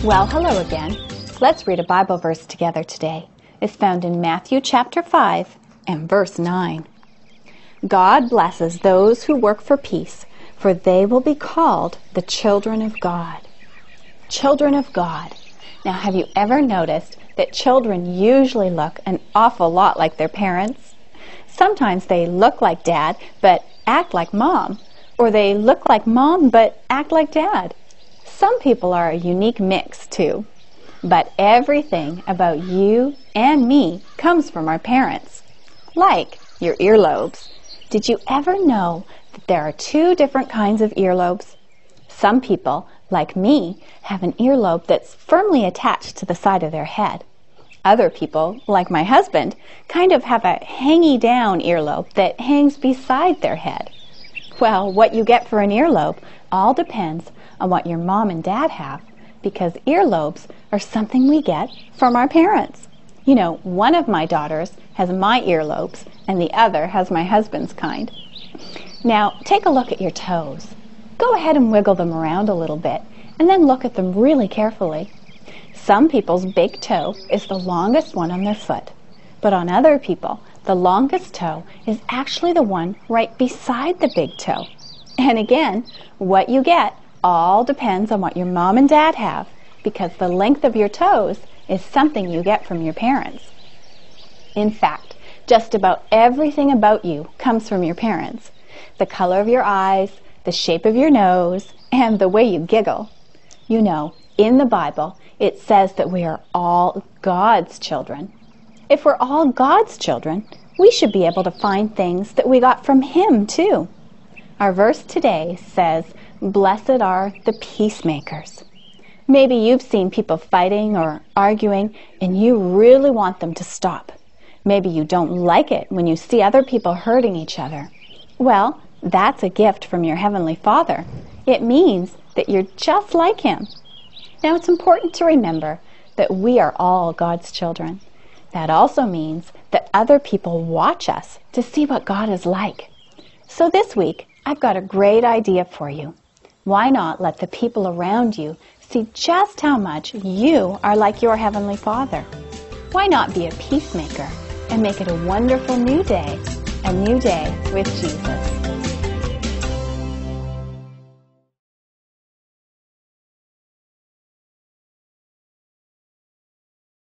Well, hello again. Let's read a Bible verse together today. It's found in Matthew chapter 5 and verse 9. God blesses those who work for peace, for they will be called the children of God. Children of God. Now, have you ever noticed that children usually look an awful lot like their parents? Sometimes they look like Dad, but act like Mom. Or they look like Mom, but act like Dad. Some people are a unique mix, too. But everything about you and me comes from our parents. Like your earlobes. Did you ever know that there are two different kinds of earlobes? Some people, like me, have an earlobe that's firmly attached to the side of their head. Other people, like my husband, kind of have a hangy-down earlobe that hangs beside their head. Well, what you get for an earlobe all depends on what your mom and dad have, because earlobes are something we get from our parents. You know, one of my daughters has my earlobes and the other has my husband's kind. Now, take a look at your toes. Go ahead and wiggle them around a little bit and then look at them really carefully. Some people's big toe is the longest one on their foot, but on other people, the longest toe is actually the one right beside the big toe. And again, what you get all depends on what your mom and dad have, because the length of your toes is something you get from your parents. In fact, just about everything about you comes from your parents. The color of your eyes, the shape of your nose, and the way you giggle. You know, in the Bible, it says that we are all God's children. If we're all God's children, we should be able to find things that we got from Him, too. Our verse today says, "Blessed are the peacemakers." Maybe you've seen people fighting or arguing, and you really want them to stop. Maybe you don't like it when you see other people hurting each other. Well, that's a gift from your Heavenly Father. It means that you're just like Him. Now, it's important to remember that we are all God's children. That also means that other people watch us to see what God is like. So this week, I've got a great idea for you. Why not let the people around you see just how much you are like your Heavenly Father? Why not be a peacemaker and make it a wonderful new day with Jesus?